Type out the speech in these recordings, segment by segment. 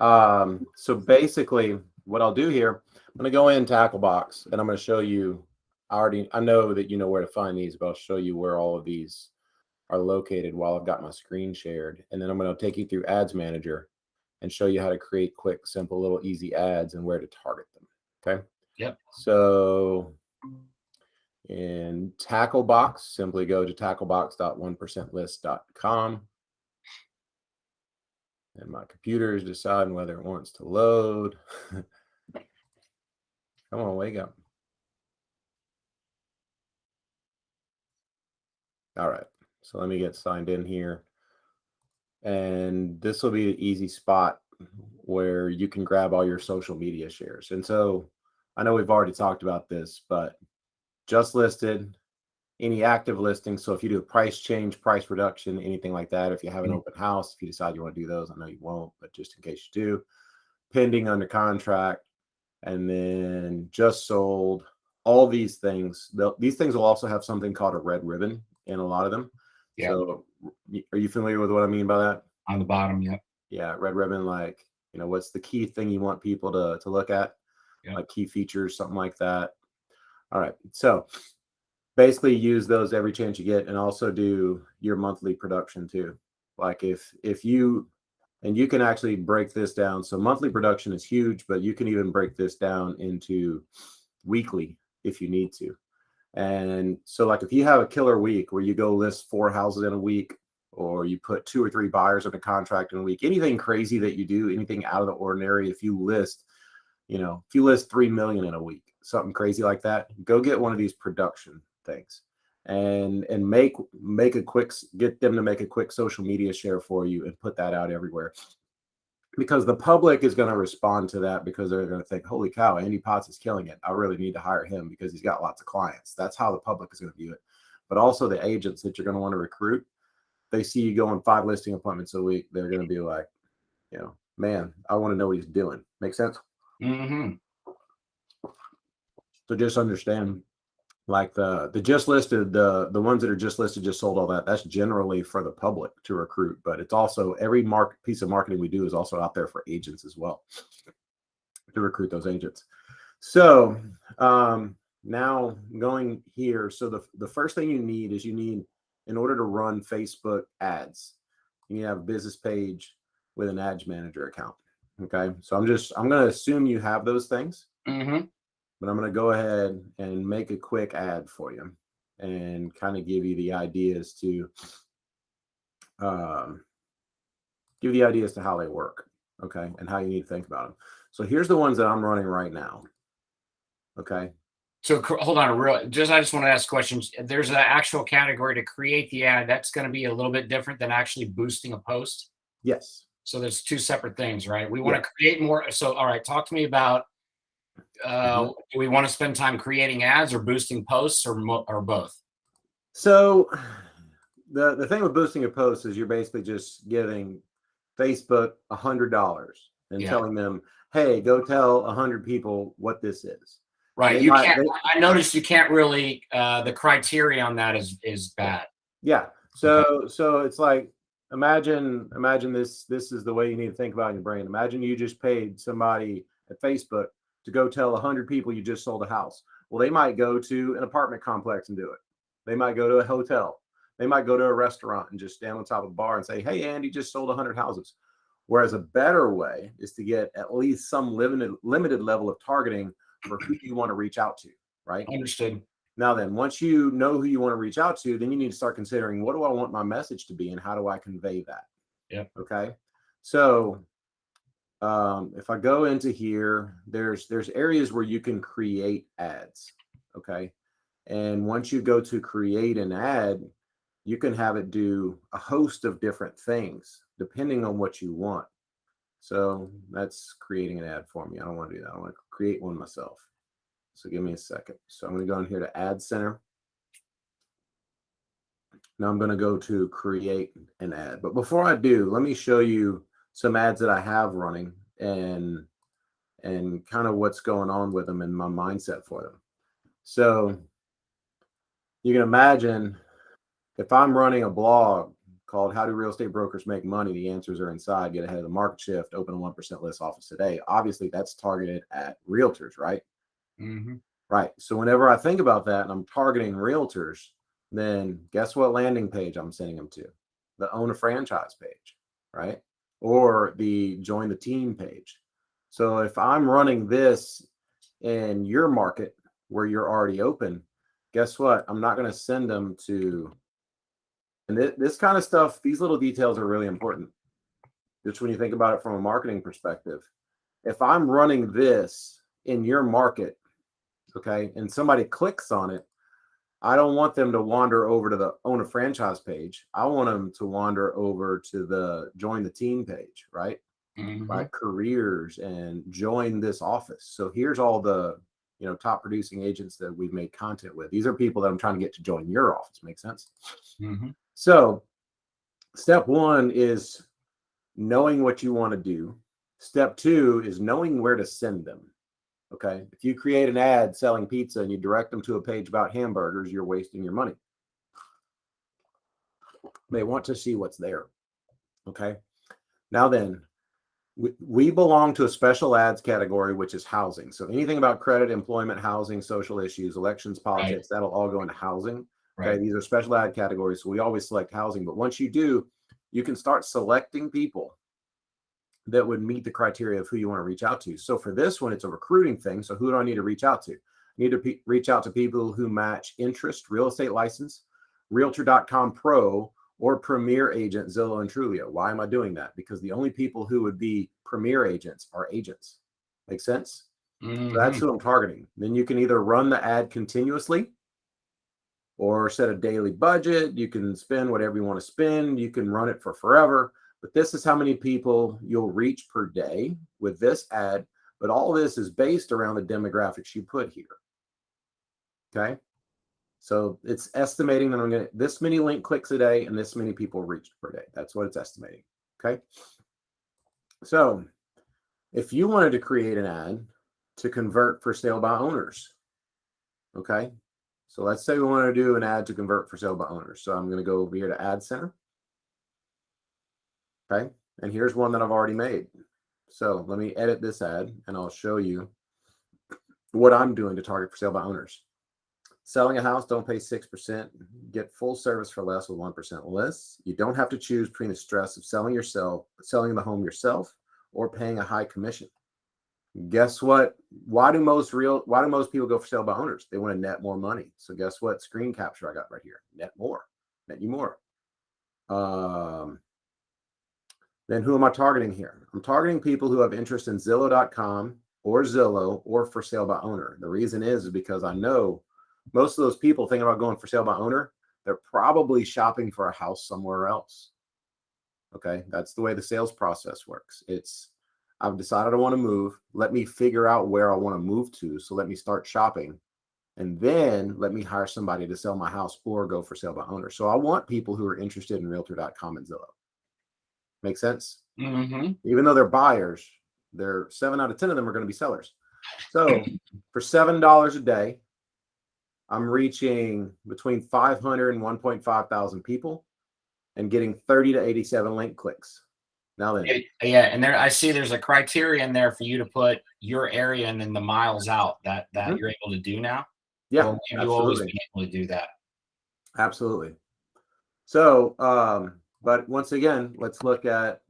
So basically what I'll do here, I'm going to go in Tacklebox and I'm going to show you, I know that you know where to find these, but I'll show you where all of these are located while I've got my screen shared. And then I'm going to take you through Ads Manager and show you how to create quick, simple, little easy ads and where to target them. Okay. Yep. So in Tacklebox, simply go to tacklebox.1percentlist.com. And my computer is deciding whether it wants to load. Come on, wake up. All right, so let me get signed in here. And this will be the easy spot where you can grab all your social media shares. And so I know we've already talked about this, but just listed, any active listings. So if you do a price change, price reduction, anything like that, if you have an open house, if you decide you want to do those, I know you won't, but just in case you do, pending under contract, and then just sold, all these things. These things will also have something called a red ribbon in a lot of them. Yep. So are you familiar with what I mean by that? On the bottom, yep. Yeah, red ribbon, like, you know, what's the key thing you want people to look at? Yep. Like key features, something like that. All right, so basically use those every chance you get, and also do your monthly production too. Like if you, and you can actually break this down. So monthly production is huge, but you can even break this down into weekly if you need to. And so like if you have a killer week where you go list 4 houses in a week, or you put 2 or 3 buyers under contract in a week, anything crazy that you do, anything out of the ordinary, if you list, you know, if you list 3 million in a week, something crazy like that, go get one of these production things and make a quick, get them to make a quick social media share for you and put that out everywhere, because the public is going to respond to that, because they're going to think, holy cow, Andy Potts is killing it. I really need to hire him because he's got lots of clients. That's how the public is going to view it. But also the agents that you're going to want to recruit, they see you going 5 listing appointments a week, they're going to be like, you know, man, I want to know what he's doing. Make sense? Mm-hmm. So just understand, like the just listed, the ones that are just listed, just sold, all that, that's generally for the public to recruit, but it's also every piece of marketing we do is also out there for agents as well, to recruit those agents. So now going here, so the first thing you need is, in order to run Facebook ads, you need to have a business page with an ads manager account. Okay, so I'm going to assume you have those things. Mm-hmm. But I'm going to go ahead and make a quick ad for you and kind of give you the ideas to how they work, okay, and how you need to think about them. So here's the ones that I'm running right now. Okay. So hold on, I just want to ask questions. There's an actual category to create the ad. That's going to be a little bit different than actually boosting a post. Yes. So there's 2 separate things, right? We want to create more. So, all right, talk to me about, do we want to spend time creating ads or boosting posts, or both? So the thing with boosting a post is you're basically just giving Facebook $100 and telling them, hey, go tell 100 people what this is. Right. I noticed you can't really, the criteria on that is bad. Yeah. So it's like, imagine this is the way you need to think about it in your brain. Imagine you just paid somebody at Facebook to go tell 100 people you just sold a house. Well, they might go to an apartment complex and do it. They might go to a hotel. They might go to a restaurant and just stand on top of a bar and say, hey, Andy just sold 100 houses. Whereas a better way is to get at least some limited level of targeting for who you want to reach out to, right? Understood. Now then, once you know who you want to reach out to, then you need to start considering, what do I want my message to be and how do I convey that? Yeah. Okay. So if I go into here, there's areas where you can create ads. Okay. And once you go to create an ad, you can have it do a host of different things depending on what you want. So that's creating an ad for me. I don't want to do that. I want to create one myself. So give me a second. So I'm going to go in here to Ad Center. Now I'm going to go to create an ad. But before I do, let me show you some ads that I have running and kind of what's going on with them and my mindset for them. So you can imagine if I'm running a blog called How Do Real Estate Brokers Make Money? The answers are inside. Get ahead of the market shift. Open a 1% list office today. Obviously, that's targeted at realtors, right? Mm-hmm. Right. So whenever I think about that and I'm targeting realtors, then guess what landing page I'm sending them to? The Own a Franchise page, right? Or the Join the Team page. So if I'm running this in your market where you're already open, guess what? I'm not going to send them to, and this kind of stuff, these little details are really important. Just when you think about it from a marketing perspective. If I'm running this in your market, okay, and somebody clicks on it, I don't want them to wander over to the Own a Franchise page. I want them to wander over to the Join the Team page, right? Mm-hmm. Like careers and join this office. So here's all the top producing agents that we've made content with. These are people that I'm trying to get to join your office. Make sense? Mm-hmm. So step one is knowing what you want to do. Step two is knowing where to send them. Okay. If you create an ad selling pizza and you direct them to a page about hamburgers, you're wasting your money. They want to see what's there. Okay. Now then, we belong to a special ads category, which is housing. So anything about credit, employment, housing, social issues, elections, politics, that'll all go into housing. Okay. These are special ad categories. So we always select housing. But once you do, you can start selecting people that would meet the criteria of who you want to reach out to. So for this one, it's a recruiting thing. So who do I need to reach out to? I need to reach out to people who match interest, real estate license, Realtor.com Pro, or Premier Agent, Zillow and Trulia. Why am I doing that? Because the only people who would be Premier agents are agents. Make sense? Mm-hmm. So that's who I'm targeting. Then you can either run the ad continuously or set a daily budget. You can spend whatever you want to spend. You can run it for forever. But this is how many people you'll reach per day with this ad. But all this is based around the demographics you put here. Okay. So it's estimating that I'm going to this many link clicks a day and this many people reached per day. That's what it's estimating. Okay. So if you wanted to create an ad to convert for sale by owners, okay. So let's say we want to do an ad to convert for sale by owners. So I'm going to go over here to Ad Center. Okay. And here's one that I've already made. So let me edit this ad and I'll show you what I'm doing to target for sale by owners. Selling a house, don't pay 6%. Get full service for less with 1% less. You don't have to choose between the stress of selling the home yourself, or paying a high commission. Guess what? Why do most people go for sale by owners? They want to net more money. So guess what? Screen capture I got right here. Net more. Net you more. Then who am I targeting here? I'm targeting people who have interest in Zillow.com or Zillow or for sale by owner. The reason is because I know most of those people thinking about going for sale by owner, they're probably shopping for a house somewhere else. Okay. That's the way the sales process works. I've decided I want to move. Let me figure out where I want to move to. So let me start shopping and then let me hire somebody to sell my house or go for sale by owner. So I want people who are interested in Realtor.com and Zillow. Make sense? Mm-hmm. Even though they're buyers, 7 out of 10 of them are going to be sellers. So for $7 a day, I'm reaching between 500 and 1.5 thousand people and getting 30 to 87 link clicks. Now then. Yeah, and I see there's a criteria in there for you to put your area and then the miles out that you're able to do now. Yeah, or have you always been able to do that? Absolutely. So, but once again, let's look at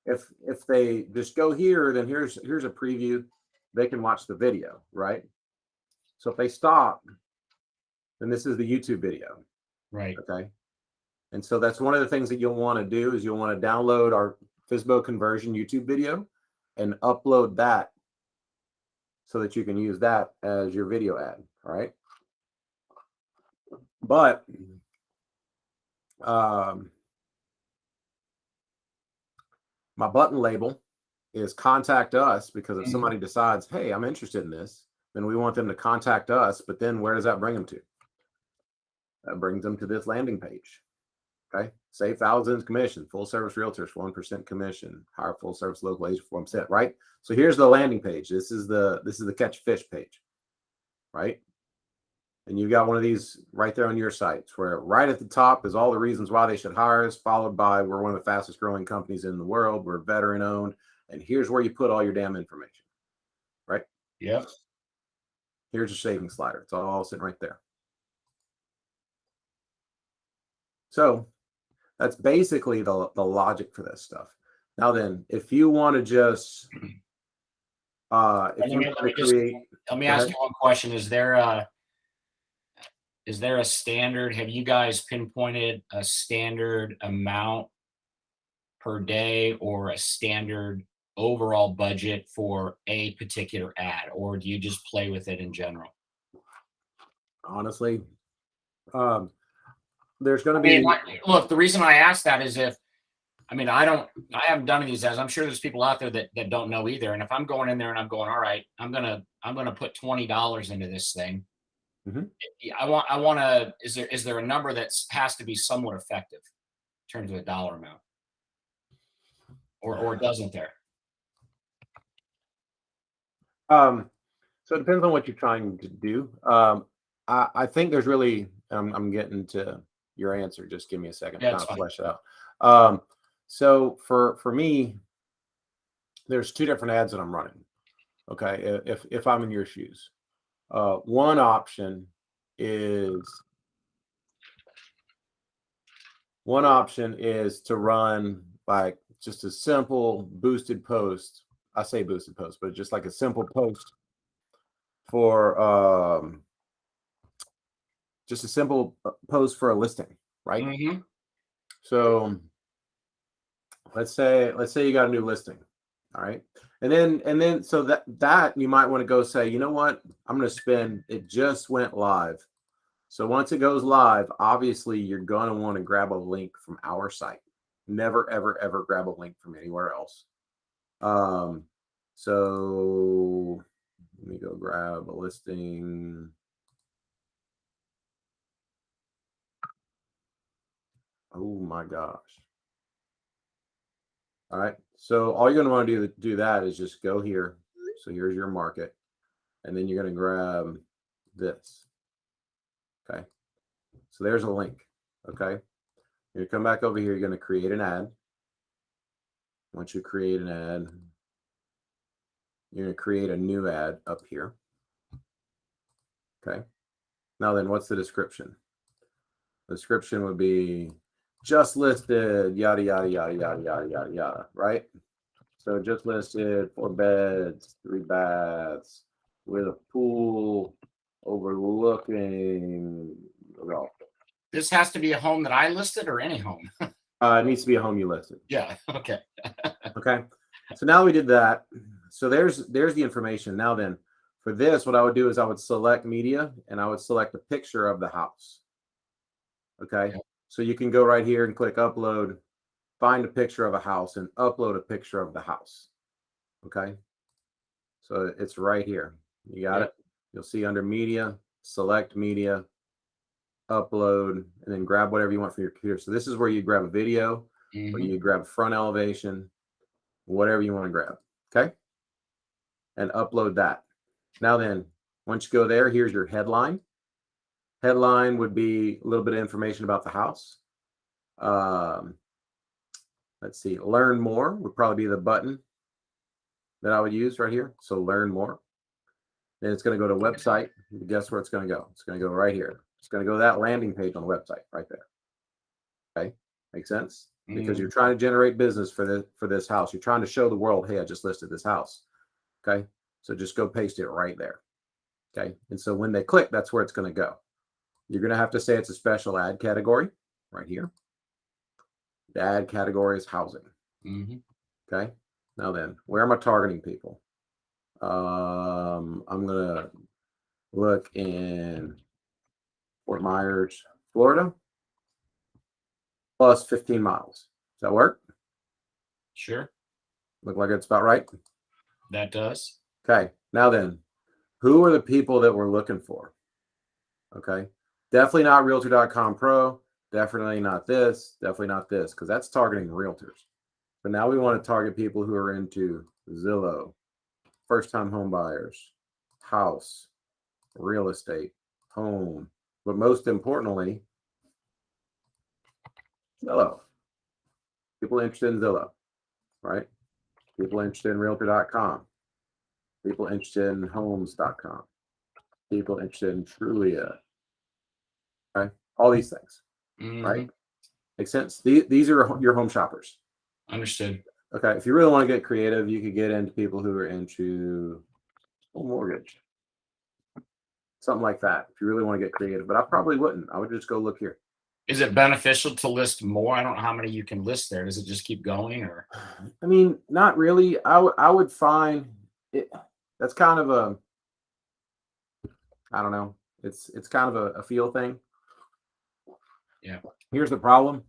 if they just go here, then here's a preview. They can watch the video, right? So if they stop, then this is the YouTube video. Right. Okay. And so that's one of the things that you'll want to do is you'll want to download our FSBO conversion YouTube video and upload that so that you can use that as your video ad. All right. But my button label is contact us, because if somebody decides, hey, I'm interested in this, then we want them to contact us. But then where does that bring them to? That brings them to this landing page. Okay. Save thousands commission, full service realtors, 1% commission, hire full service local agent for 1%, right? So here's the landing page. This is the catch fish page, right? and you've got one of these right there on your sites where right at the top is all the reasons why they should hire us, followed by we're one of the fastest growing companies in the world, we're veteran owned, and here's where you put all your damn information, right? Yep. Here's your saving slider. It's all sitting right there. So that's basically the logic for this stuff. Now then, if you want to just if you want to create, let me ask you one question. Is there a standard? Have you guys pinpointed a standard amount per day or a standard overall budget for a particular ad, or do you just play with it in general? honestly, there's going to be. Look, the reason I ask that is I haven't done these ads. I'm sure there's people out there that don't know either. And if I'm going in there and I'm going, all right, I'm gonna put $20 into this thing. Mhm. I want to. Is there a number that has to be somewhat effective in terms of a dollar amount, or doesn't there? So it depends on what you're trying to do. I think there's really. I'm getting to your answer. Just give me a second. Yeah, to it's kind of fine. flesh it out. So for me, there's two different ads that I'm running. Okay, if I'm in your shoes, one option is to run like just a simple boosted post. I say boosted post, but just like a simple post for just a simple post for a listing, right? Mm-hmm. So let's say you got a new listing, all right, and then so that you might want to go say, you know what, I'm going to spend. It just went live, so once it goes live, obviously you're going to want to grab a link from our site. Never ever grab a link from anywhere else. So let me go grab a listing. Oh my gosh. All right. So all you're going to want to do that is just go here. So here's your market. And then you're going to grab this. Okay. So there's a link. Okay. You come back over here. You're going to create an ad. Once you create an ad, you're going to create a new ad up here. Okay. Now then, what's the description? The description would be just listed, yada, yada, yada, yada, yada, yada, yada, right? So just listed 4 beds, 3 baths with a pool overlooking the golf. This has to be a home that I listed, or any home. It needs to be a home you listed. Yeah. Okay. Okay. So now we did that. So there's the information. Now then, for this, what I would do is I would select media and I would select a picture of the house. Okay. Yeah. So you can go right here and click upload, find a picture of a house and upload a picture of the house. Okay. So it's right here. You got it. You'll see under media, select media, upload, and then grab whatever you want from your computer. So this is where you grab a video, or you grab front elevation, whatever you want to grab. Okay. And upload that. Now then, once you go there, here's your headline. Headline would be a little bit of information about the house. Let's see, learn more would probably be the button that I would use right here. So learn more. Then it's going to go to website. Guess where it's going to go? It's going to go right here. It's going to go to that landing page on the website right there. Okay, makes sense? Because you're trying to generate business for this house. You're trying to show the world, hey, I just listed this house. Okay, so just go paste it right there. Okay, and so when they click, that's where it's going to go. You're going to have to say it's a special ad category right here. The ad category is housing. Okay, now then, where am I targeting people? I'm going to look in Fort Myers, Florida, plus 15 miles. Does that work? Sure. Look like it's about right? That does. Okay, now then, who are the people that we're looking for? Okay, definitely not Realtor.com Pro. Definitely not this. Definitely not this, because that's targeting realtors. But now we want to target people who are into Zillow, first-time home buyers, house, real estate, home, but most importantly, Zillow. People interested in Zillow, right? People interested in realtor.com. People interested in homes.com. People interested in Trulia. Okay. All these things, right? Mhm. Makes sense. These are your home shoppers. Understood. Okay. If you really want to get creative, you could get into people who are into home mortgage, something like that. If you really want to get creative, but I probably wouldn't. I would just go look here. Is it beneficial to list more? I don't know how many you can list there. Does it just keep going or? I mean, not really. I would find it. That's kind of a, I don't know. It's kind of a feel thing. Yeah. Here's the problem.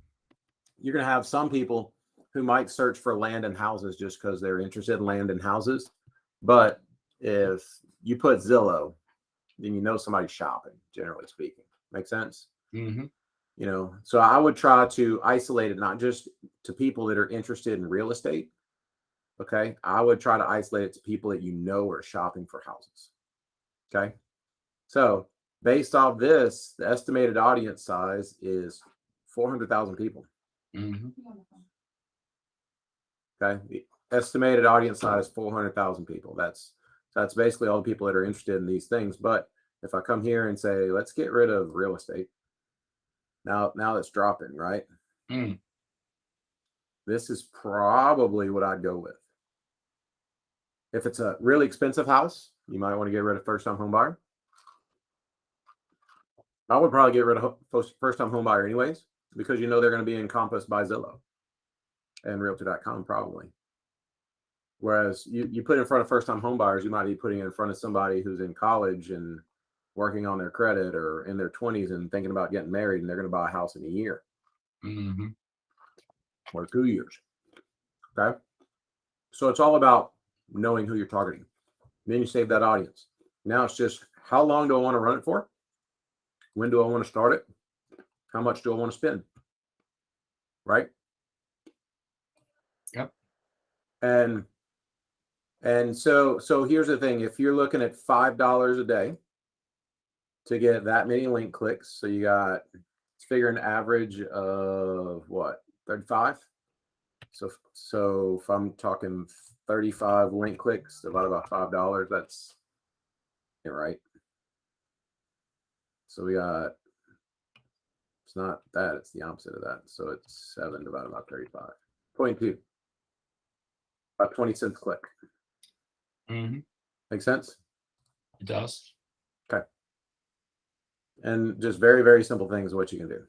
You're going to have some people who might search for land and houses just because they're interested in land and houses. But if you put Zillow, then you know somebody's shopping, generally speaking. Make sense? Mhm. You know, so I would try to isolate it not just to people that are interested in real estate. Okay. I would try to isolate it to people that you know are shopping for houses. Okay. So based off this, the estimated audience size is 400,000 people. Mhm. Okay. The estimated audience size 400,000 people. That's basically all the people that are interested in these things. But if I come here and say, let's get rid of real estate, now that's dropping, right? Mm. This is probably what I'd go with. If it's a really expensive house, you might want to get rid of first time home buyer. I would probably get rid of first time home buyer anyways, because you know they're going to be encompassed by Zillow and realtor.com probably. Whereas you put in front of first time home buyers, you might be putting in front of somebody who's in college and working on their credit or in their 20s and thinking about getting married, and they're going to buy a house in a year Mhm. or 2 years. Okay. So it's all about knowing who you're targeting. Then you save that audience. Now it's just how long do I want to run it for? When do I want to start it? How much do I want to spend? Right. Yep. And so here's the thing. If you're looking at $5 a day to get that many link clicks, so you got, let's figure an average of what, 35? So if I'm talking 35 link clicks divided by $5, that's right. So we got, it's not that, it's the opposite of that. So it's 7 divided by 35. 22. About 20 cents a click. Mhm. Make sense? It does. Okay. And just very, very simple things what you can do.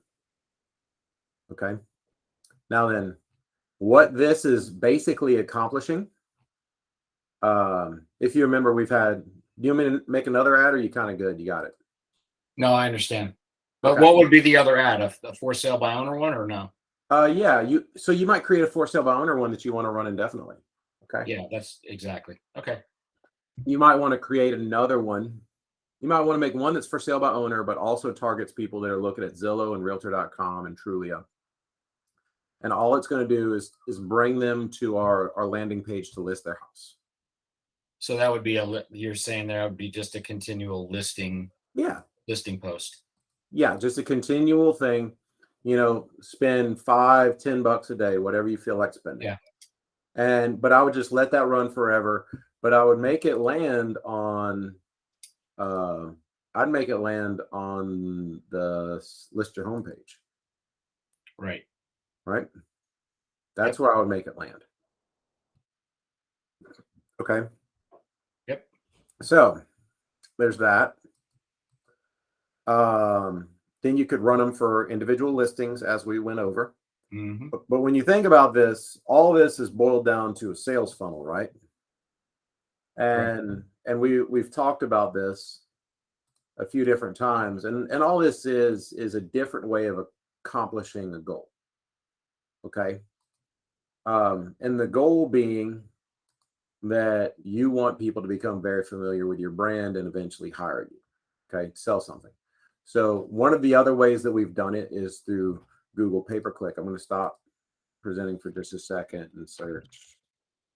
Okay. Now then, what this is basically accomplishing, if you remember, we've had, do you want me to make another ad or are you kind of good? You got it. No, I understand. But Okay. what would be the other ad? A for sale by owner one or no? Yeah, you might create a for sale by owner one that you want to run indefinitely. Okay. Yeah, that's exactly. Okay. You might want to create another one. You might want to make one that's for sale by owner, but also targets people that are looking at Zillow and realtor.com and Trulia. And all it's going to do is bring them to our landing page to list their house. So that would be you're saying there would be just a continual listing Yeah. post. Yeah. Just a continual thing, spend $5-10 a day, whatever you feel like spending. Yeah. But I would just let that run forever, but I would make it land on, I'd make it land on the list your homepage. Right. Right. That's where I would make it land. Okay. Yep. So there's that. Then you could run them for individual listings as we went over. Mhm. But when you think about this, all this is boiled down to a sales funnel, right? And we've talked about this a few different times, and all this is a different way of accomplishing a goal. Okay. And the goal being that you want people to become very familiar with your brand and eventually hire you. Okay, sell something. So one of the other ways that we've done it is through Google pay-per-click. I'm going to stop presenting for just a second and search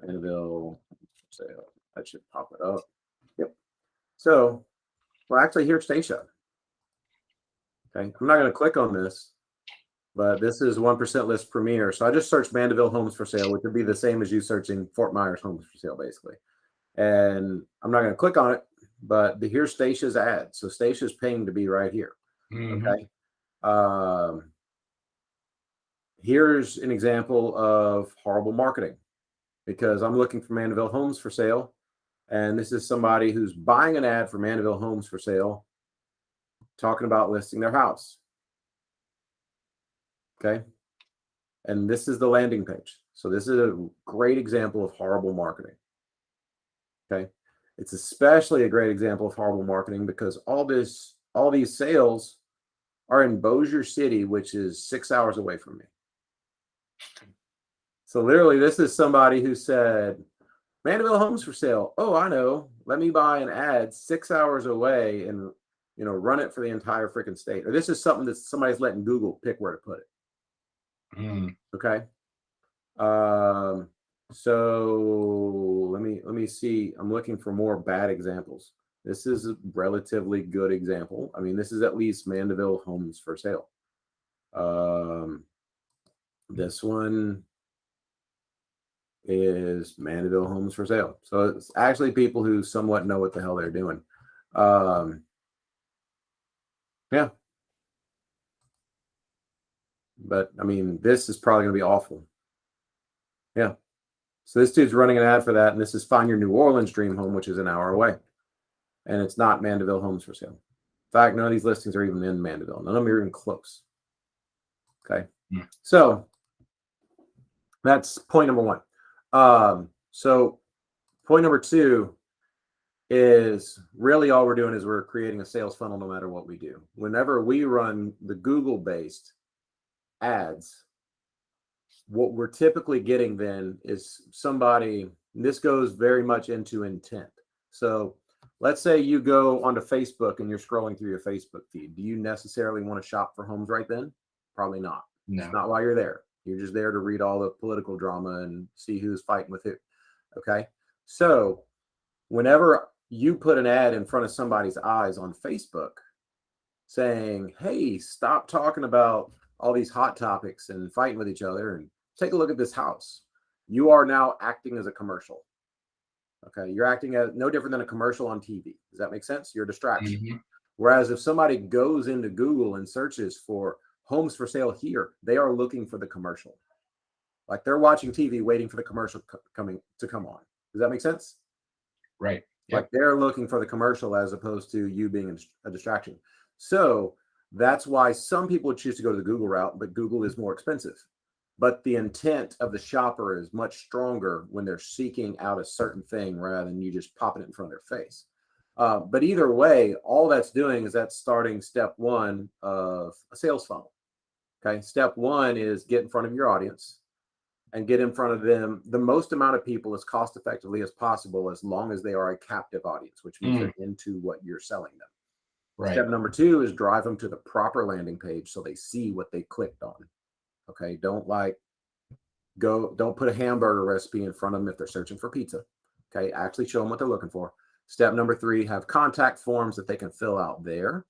Annabelle sale. That should pop it up. Yep. So, well, actually, here's Stacia. Okay. I'm not going to click on this, but this is 1% list premier. So I just searched Mandeville homes for sale, which would be the same as you searching Fort Myers homes for sale, basically. And I'm not going to click on it, but here's Stacia's ad. So Stacia's paying to be right here. Mhm. Okay. Here's an example of horrible marketing, because I'm looking for Mandeville homes for sale. And this is somebody who's buying an ad for Mandeville homes for sale, talking about listing their house. Okay. And this is the landing page. So this is a great example of horrible marketing. Okay. It's especially a great example of horrible marketing because all these sales are in Bossier City, which is 6 hours away from me. So literally, this is somebody who said, Mandeville homes for sale. Oh, I know. Let me buy an ad 6 hours away and run it for the entire freaking state. Or this is something that somebody's letting Google pick where to put it. Mm. Okay. So let me see. I'm looking for more bad examples. This is a relatively good example. I mean, this is at least Mandeville homes for sale. This one is Mandeville homes for sale. So it's actually people who somewhat know what the hell they're doing. Yeah. But I mean, this is probably going to be awful. Yeah. So this dude's running an ad for that. And this is Find Your New Orleans Dream Home, which is an hour away. And it's not Mandeville homes for sale. In fact, none of these listings are even in Mandeville. None of them are even close. Okay. Yeah. So that's point number one. So point number two is really all we're doing is we're creating a sales funnel no matter what we do. Whenever we run the Google-based ads, what we're typically getting then is somebody, this goes very much into intent. So let's say you go onto Facebook and you're scrolling through your Facebook feed. Do you necessarily want to shop for homes right then? Probably not. No. It's not why you're there. You're just there to read all the political drama and see who's fighting with who. Okay. So whenever you put an ad in front of somebody's eyes on Facebook saying, hey, stop talking about all these hot topics and fighting with each other and take a look at this house, you are now acting as a commercial. Okay. You're acting as no different than a commercial on TV. Does that make sense? You're a distraction. Mm-hmm. Whereas if somebody goes into Google and searches for homes for sale here, they are looking for the commercial. Like they're watching TV waiting for the commercial come on. Does that make sense? Right. Yep. Like they're looking for the commercial as opposed to you being a distraction. So that's why some people choose to go to the Google route, but Google is more expensive. But the intent of the shopper is much stronger when they're seeking out a certain thing rather than you just popping it in front of their face. But either way, all that's doing is that's starting step one of a sales funnel. Okay. Step one is get in front of your audience and get in front of them the most amount of people as cost effectively as possible, as long as they are a captive audience, which means they're into what you're selling them. Right. Step number two is drive them to the proper landing page so they see what they clicked on. Okay. Don't put a hamburger recipe in front of them if they're searching for pizza. Okay. Actually show them what they're looking for. Step number three, have contact forms that they can fill out there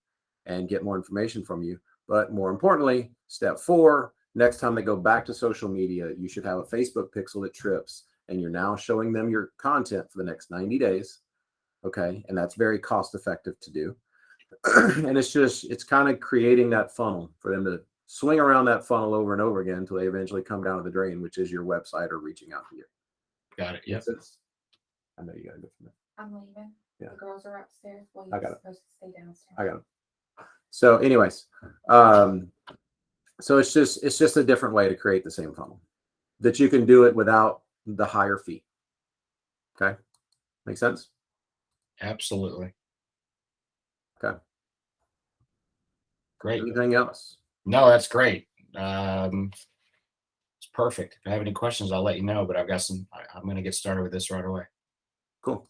and get more information from you. But more importantly, step four, next time they go back to social media, you should have a Facebook pixel that trips and you're now showing them your content for the next 90 days. Okay. And that's very cost effective to do. And it's kind of creating that funnel for them to swing around that funnel over and over again until they eventually come down to the drain, which is your website or reaching out to you. Got it. Yep. I know you got to go from there. I'm leaving. Yeah. The girls are upstairs. Well, I you're got it. supposed to stay downstairs. I got it. So anyways, so it's just a different way to create the same funnel that you can do it without the higher fee. Okay. Make sense? Absolutely. Okay. Great. Anything else? No, that's great. It's perfect. If I have any questions, I'll let you know, but I'm going to get started with this right away. Cool.